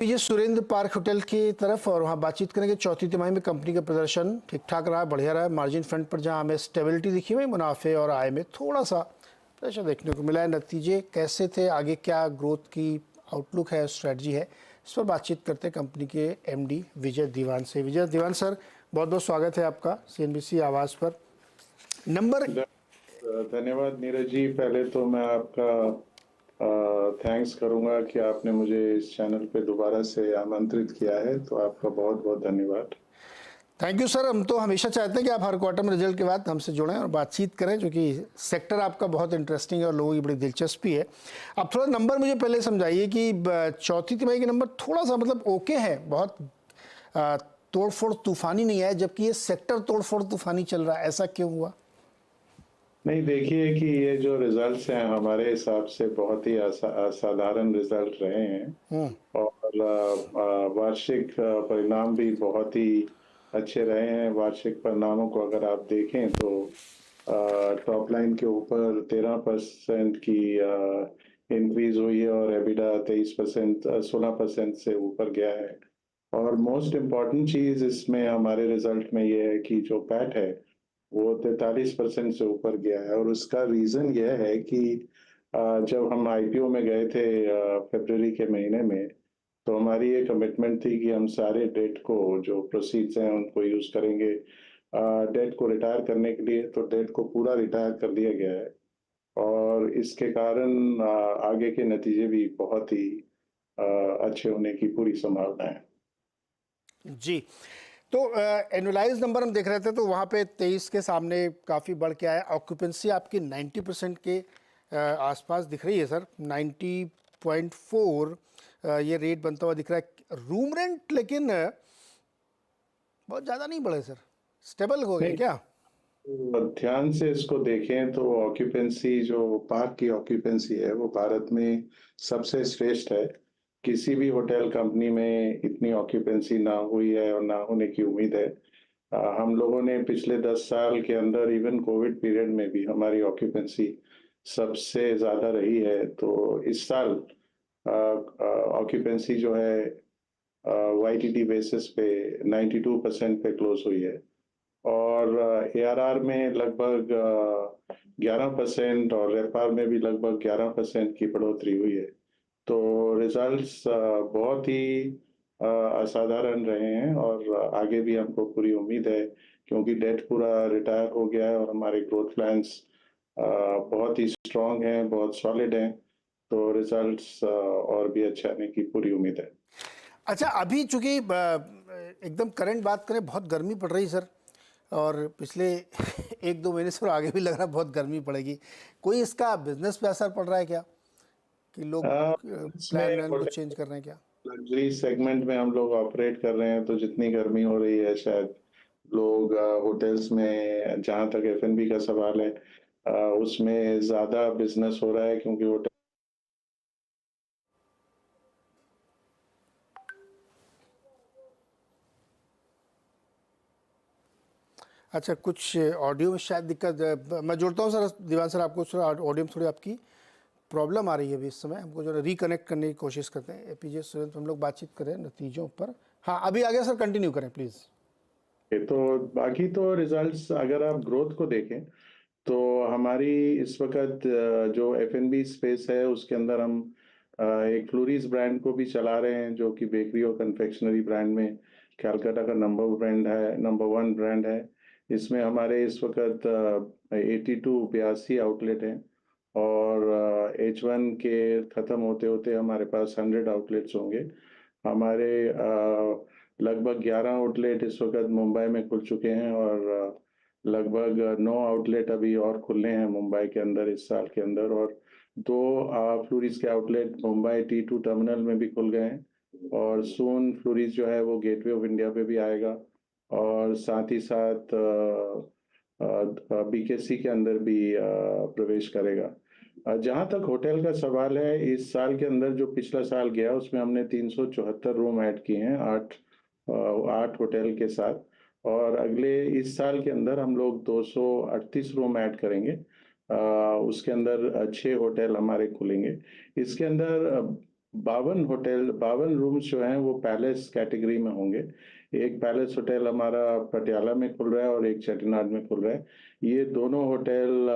ये Surendra park hotel की तरफ और वहाँ बातचीत करेंगे। चौथी तिमाही में कंपनी का प्रदर्शन ठीक ठाक रहा, बढ़िया रहा। मार्जिन फ्रंट पर जहाँ हमें स्टेबिलिटी दिखी हुई, मुनाफे और आय में थोड़ा सा प्रेशर देखने को मिला है। नतीजे कैसे थे, आगे क्या ग्रोथ की आउटलुक है, स्ट्रेटजी है, इस पर बातचीत करते हैं कंपनी के एमडी विजय दीवान से। विजय दीवान सर, बहुत बहुत स्वागत है आपका सीएनबीसी आवाज़ पर। नंबर धन्यवाद नीरज जी। पहले तो मैं आपका थैंक्स करूंगा कि आपने मुझे इस चैनल पे दोबारा से आमंत्रित किया है, तो आपका बहुत बहुत धन्यवाद। Thank you sir. हम तो हमेशा चाहते हैं कि आप हर क्वार्टर में रिजल्ट के बाद हमसे जुड़ें और बातचीत करें, जो कि सेक्टर आपका बहुत इंटरेस्टिंग है और लोगों की बड़ी दिलचस्पी है। अब थोड़ा नंबर मुझे पहले समझाइए कि चौथी तिमाही के नंबर थोड़ा सा मतलब ओके है, बहुत तोड़फोड़ तूफानी नहीं है, जबकि ये सेक्टर तोड़फोड़ तूफानी चल रहा है, ऐसा क्यों हुआ? नहीं, देखिए कि ये जो रिजल्ट्स हैं हमारे हिसाब से बहुत ही असाधारण रिजल्ट रहे हैं और वार्षिक परिणाम भी बहुत ही अच्छे रहे हैं। वार्षिक परिणामों को अगर आप देखें तो टॉप लाइन के ऊपर 13% की इंक्रीज हुई है और एबिडा 23% 16% से ऊपर गया है। और मोस्ट इम्पॉर्टेंट चीज इसमें हमारे रिजल्ट में ये है कि जो पैट है वो 43% से ऊपर गया है। और उसका रीजन यह है कि जब हम आईपीओ में गए थे फरवरी के महीने में, तो हमारी ये कमिटमेंट थी कि हम सारे डेट को, जो प्रोसीड्स हैं उनको यूज करेंगे डेट को रिटायर करने के लिए। तो डेट को पूरा रिटायर कर दिया गया है और इसके कारण आगे के नतीजे भी बहुत ही अच्छे होने की पूरी संभावना है। जी, तो एनुअलाइज नंबर हम देख रहे थे, तो वहाँ पे 23 के सामने काफ़ी बढ़ के आया। ऑक्यूपेंसी आपकी 90% के आसपास दिख रही है सर, 90.4 ये रेट बनता हुआ दिख रहा है। रूम रेंट लेकिन बहुत ज़्यादा नहीं बढ़े सर, स्टेबल हो गए नहीं, क्या? तो ध्यान से इसको देखें तो ऑक्यूपेंसी, जो पार्क की ऑक्यूपेंसी है, वो भारत में सबसे श्रेष्ठ है। किसी भी होटल कंपनी में इतनी ऑक्यूपेंसी ना हुई है और ना होने की उम्मीद है। हम लोगों ने पिछले 10 साल के अंदर, इवन कोविड पीरियड में भी हमारी ऑक्यूपेंसी सबसे ज्यादा रही है। तो इस साल ऑक्यूपेंसी जो है वाईटीडी बेसिस पे 92% पे क्लोज हुई है और एआरआर में लगभग 11% और रेपआर में भी लगभग 11% की बढ़ोतरी हुई है। तो रिजल्ट्स बहुत ही असाधारण रहे हैं और आगे भी हमको पूरी उम्मीद है, क्योंकि डेट पूरा रिटायर हो गया है और हमारे ग्रोथ प्लान्स बहुत ही स्ट्रांग हैं, बहुत सॉलिड हैं। तो रिजल्ट्स और भी अच्छे आने की पूरी उम्मीद है। अच्छा, अभी चूंकि एकदम करंट बात करें, बहुत गर्मी पड़ रही सर, और पिछले एक दो महीने से और आगे भी लग रहा है बहुत गर्मी पड़ेगी। कोई इसका बिजनेस पे असर पड़ रहा है क्या, कि लोग प्लान इसमें वैन को चेंज कर रहे हैं क्या? लग्जरी सेगमेंट में हम लोग ऑपरेट कर रहे हैं, तो जितनी गर्मी हो रही है शायद लोग होटल्स में, जहां तक एफएनबी का सवाल है, उसमें ज्यादा बिजनेस हो रहा है, क्योंकि होटल अच्छा, कुछ ऑडियो में शायद दिक्कत, मैं जोड़ता हूँ सर। दीवान सर, आपको थोड़ा ऑडियो में थोड़ी आपकी प्रॉब्लम आ रही है अभी इस समय। हमको जो है रिकनेक्ट करने की कोशिश करते हैं। एपीजे सुरेंद्र, हम लोग बातचीत करें नतीजों पर। हाँ, अभी आ गया सर, कंटिन्यू करें प्लीज़। तो बाकी तो रिजल्ट्स अगर आप ग्रोथ को देखें तो हमारी इस वक्त जो एफएनबी स्पेस है उसके अंदर हम एक फ्लोरीज ब्रांड को भी चला रहे हैं, जो कि बेकरी और कन्फेक्शनरी ब्रांड में कैलकाटा का नंबर वन ब्रांड है। इसमें हमारे इस वक्त 82 आउटलेट हैं और H1 के ख़त्म होते होते हमारे पास 100 आउटलेट्स होंगे। हमारे लगभग 11 आउटलेट इस वक्त मुंबई में खुल चुके हैं और लगभग 9 आउटलेट अभी और खुलने हैं मुंबई के अंदर इस साल के अंदर। और 2 फ्लोरीज के आउटलेट मुंबई T2 टर्मिनल में भी खुल गए हैं और सून फ्लोरीज जो है वो गेटवे ऑफ इंडिया पे भी आएगा और साथ ही साथ बीकेसी के अंदर भी प्रवेश करेगा। जहाँ तक होटल का सवाल है, इस साल के अंदर जो पिछला साल गया उसमें हमने 374 रूम ऐड किए हैं, 8 होटल के साथ। और अगले इस साल के अंदर हम लोग 238 रूम ऐड करेंगे। उसके अंदर 6 होटल हमारे खुलेंगे। इसके अंदर 52 रूम्स जो हैं वो पैलेस कैटेगरी में होंगे। एक पैलेस होटल हमारा पटियाला में खुल रहा है और एक चेटीनाड में खुल रहा है। ये दोनों होटल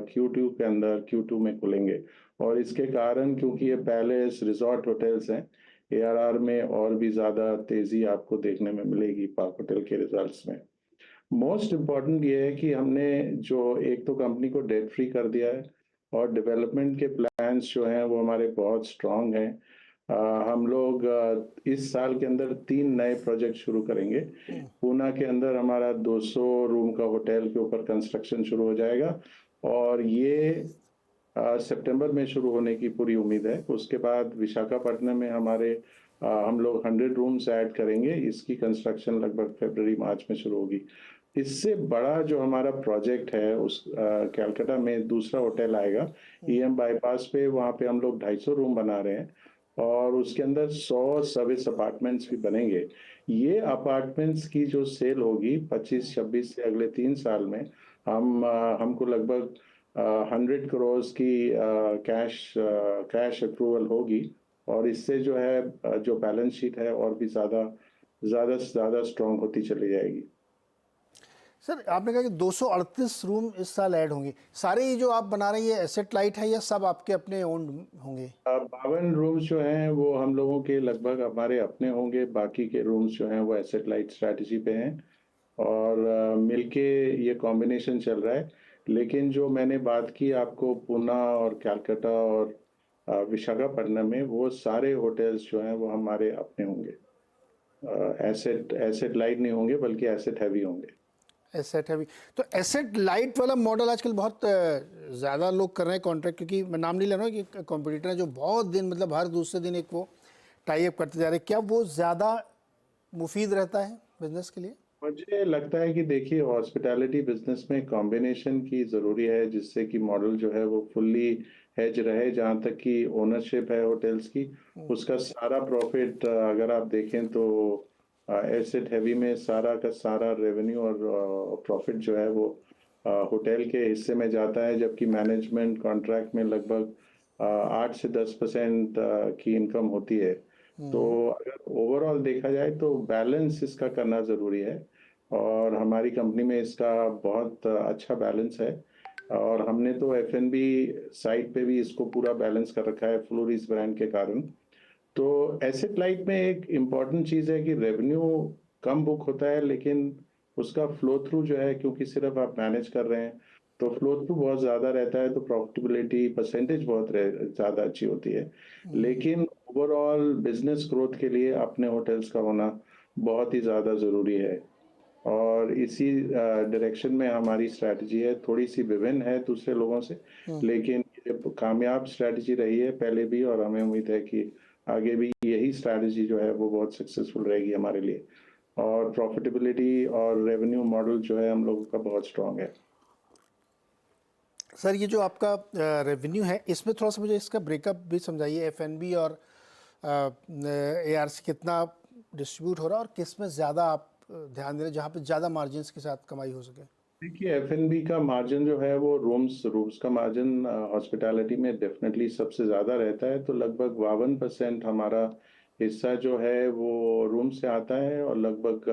Q2 के अंदर Q2 में खुलेंगे और इसके कारण क्योंकि ये पैलेस रिजॉर्ट होटल्स हैं, ARR में और भी ज़्यादा तेज़ी आपको देखने में मिलेगी पार्क होटल के रिजल्ट्स में। मोस्ट इम्पॉर्टेंट ये है कि हमने जो एक तो कंपनी को डेट फ्री कर दिया है और डेवलपमेंट के प्लान्स जो हैं वो हमारे बहुत स्ट्रांग हैं। हम लोग इस साल के अंदर 3 नए प्रोजेक्ट शुरू करेंगे। पूना के अंदर हमारा 200 रूम का होटल के ऊपर कंस्ट्रक्शन शुरू हो जाएगा और ये सितंबर में शुरू होने की पूरी उम्मीद है। उसके बाद विशाखापट्टनम में हम लोग 100 रूम्स ऐड करेंगे। इसकी कंस्ट्रक्शन लगभग फरवरी मार्च में शुरू होगी। इससे बड़ा जो हमारा प्रोजेक्ट है उस कलकत्ता में दूसरा होटल आएगा EM बाईपास पे। वहाँ पे हम लोग 250 रूम बना रहे हैं और उसके अंदर 100 सर्विस अपार्टमेंट्स भी बनेंगे। ये अपार्टमेंट्स की जो सेल होगी 25-26 से अगले 3 साल में हमको लगभग 100 करोड़ की कैश अप्रूवल होगी और इससे जो है जो बैलेंस शीट है और भी ज़्यादा से ज़्यादा स्ट्रांग होती चली जाएगी। सर आपने कहा कि 238 रूम इस साल ऐड होंगे, सारे ये जो आप बना रहे हैं ये एसेट लाइट है या सब आपके अपने ओन होंगे? 52 रूम्स जो हैं वो हम लोगों के लगभग हमारे अपने होंगे, बाकी के रूम्स जो हैं वो एसेट लाइट स्ट्रैटेजी पे हैं और मिलके ये कॉम्बिनेशन चल रहा है। लेकिन जो मैंने बात की आपको पूना और कलकत्ता और विशाखापट्टनम में, वो सारे होटल्स जो हैं वो हमारे अपने होंगे। एसेट लाइट नहीं होंगे बल्कि एसेट हैवी होंगे। एसेट है भी तो एसेट लाइट वाला मॉडल आजकल बहुत ज़्यादा लोग कर रहे हैं कॉन्ट्रैक्ट, क्योंकि मैं नाम नहीं ले रहा हूँ कि कॉम्पिटिटर है जो बहुत दिन मतलब हर दूसरे दिन एक वो टाई अप करते जा रहे हैं, क्या वो ज़्यादा मुफीद रहता है बिजनेस के लिए? मुझे लगता है कि देखिए हॉस्पिटैलिटी बिजनेस में कॉम्बिनेशन की ज़रूरी है जिससे कि मॉडल जो है वो फुल्ली हेज रहे। जहाँ तक कि ओनरशिप है होटल्स की, उसका सारा प्रॉफिट अगर आप देखें तो एसेट हैवी में सारा का सारा रेवेन्यू और प्रॉफिट जो है वो होटल के हिस्से में जाता है, जबकि मैनेजमेंट कॉन्ट्रैक्ट में लगभग 8 से 10% की इनकम होती है। तो अगर ओवरऑल देखा जाए तो बैलेंस इसका करना ज़रूरी है और हमारी कंपनी में इसका बहुत अच्छा बैलेंस है और हमने तो F&B साइड पे भी इसको पूरा बैलेंस कर रखा है फ्लोरिस ब्रांड के कारण। तो एसेट लाइट में एक इम्पॉर्टेंट चीज़ है कि रेवेन्यू कम बुक होता है लेकिन उसका फ्लो थ्रू जो है, क्योंकि सिर्फ आप मैनेज कर रहे हैं तो फ्लो थ्रू बहुत ज़्यादा रहता है, तो प्रॉफिटेबिलिटी परसेंटेज बहुत ज़्यादा अच्छी होती है। लेकिन ओवरऑल बिजनेस ग्रोथ के लिए अपने होटल्स का होना बहुत ही ज़्यादा ज़रूरी है और इसी डायरेक्शन में हमारी स्ट्रैटेजी है। थोड़ी सी विभिन्न है दूसरे लोगों से, लेकिन ये कामयाब स्ट्रैटेजी रही है पहले भी और हमें उम्मीद है कि आगे भी यही स्ट्रैटेजी जो है वो बहुत सक्सेसफुल रहेगी हमारे लिए और प्रॉफिटेबिलिटी और रेवेन्यू मॉडल जो है हम लोगों का बहुत स्ट्रांग है। सर ये जो आपका रेवेन्यू है इसमें थोड़ा सा मुझे इसका ब्रेकअप भी समझाइए, F&B और ARC कितना डिस्ट्रीब्यूट हो रहा है और किस में ज़्यादा आप ध्यान दे रहे हैं जहाँ पे ज़्यादा मार्जिन्स के साथ कमाई हो सके? देखिए F&B का मार्जिन जो है वो रूम्स का मार्जिन हॉस्पिटैलिटी में डेफिनेटली सबसे ज़्यादा रहता है। तो लगभग 52% हमारा हिस्सा जो है वो रूम से आता है और लगभग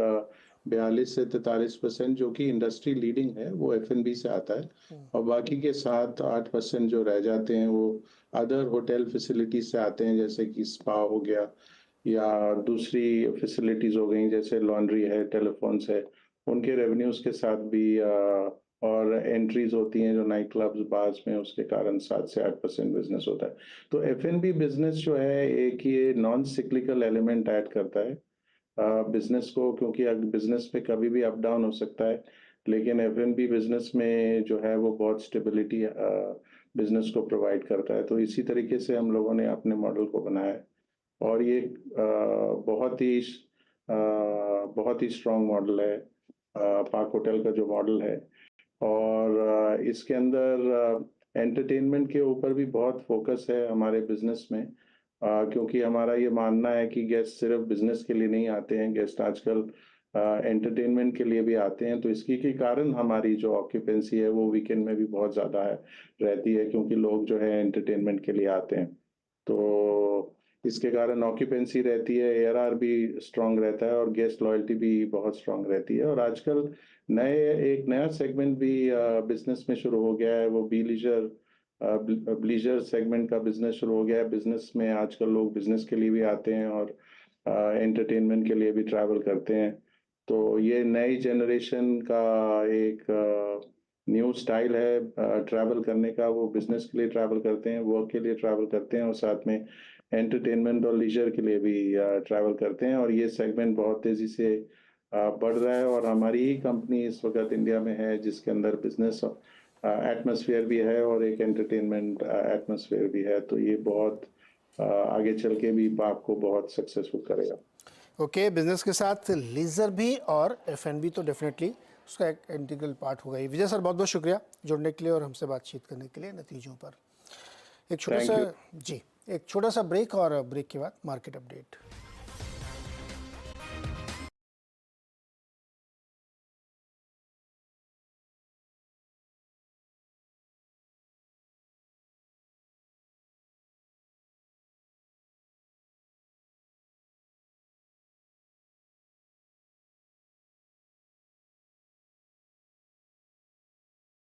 42 से 43% जो कि इंडस्ट्री लीडिंग है वो F&B से आता है और बाकी के 7-8% जो रह जाते हैं वो अदर होटल फैसिलिटीज से आते हैं, जैसे कि स्पा हो गया या दूसरी फैसिलिटीज हो गई जैसे लॉन्ड्री है, टेलीफोन्स है, उनके रेवेन्यूज के साथ भी और एंट्रीज होती हैं जो नाइट क्लब्स बार्स में, उसके कारण 7 से 8% बिजनेस होता है। तो F&B बिजनेस जो है एक ये नॉन सिक्लिकल एलिमेंट ऐड करता है बिजनेस को, क्योंकि बिजनेस में कभी भी अप डाउन हो सकता है, लेकिन F&B बिजनेस में जो है वो बहुत स्टेबिलिटी बिजनेस को प्रोवाइड करता है। तो इसी तरीके से हम लोगों ने अपने मॉडल को बनाया है और ये बहुत ही स्ट्रॉन्ग मॉडल है पार्क होटल का जो मॉडल है और इसके अंदर एंटरटेनमेंट के ऊपर भी बहुत फोकस है हमारे बिजनेस में क्योंकि हमारा ये मानना है कि गेस्ट सिर्फ बिजनेस के लिए नहीं आते हैं, गेस्ट आजकल एंटरटेनमेंट के लिए भी आते हैं। तो इसकी के कारण हमारी जो ऑक्यूपेंसी है वो वीकेंड में भी बहुत ज़्यादा है रहती है, क्योंकि लोग जो है एंटरटेनमेंट के लिए आते हैं। तो इसके कारण ऑक्यूपेंसी रहती है, एआरआर भी स्ट्रांग रहता है और गेस्ट लॉयल्टी भी बहुत स्ट्रांग रहती है। और आजकल एक नया सेगमेंट भी बिजनेस में शुरू हो गया है, वो ब्लीजर सेगमेंट का बिजनेस शुरू हो गया है। बिजनेस में आजकल लोग बिजनेस के लिए भी आते हैं और एंटरटेनमेंट के लिए भी ट्रैवल करते हैं। तो ये नई जनरेशन का एक न्यू स्टाइल है ट्रैवल करने का। वो बिजनेस के लिए ट्रैवल करते हैं, वर्क के लिए ट्रैवल करते हैं और साथ में एंटरटेनमेंट और लीजर के लिए भी ट्रैवल करते हैं। और ये सेगमेंट बहुत तेजी से बढ़ रहा है और हमारी ही कंपनी इस वक्त इंडिया में है जिसके अंदर बिजनेस एटमॉस्फेयर भी है और एक एंटरटेनमेंट एटमॉस्फेयर भी है। तो ये बहुत आगे चल के भी आपको बहुत सक्सेसफुल करेगा। ओके, बिजनेस के साथ लीजर भी और एफ&बी तो डेफिनेटली उसका एक इंटीग्रल पार्ट होगा ही। विजय सर, बहुत बहुत शुक्रिया जुड़ने के लिए और हमसे बातचीत करने के लिए नतीजों पर। एक छोटा सा ब्रेक और ब्रेक के बाद मार्केट अपडेट।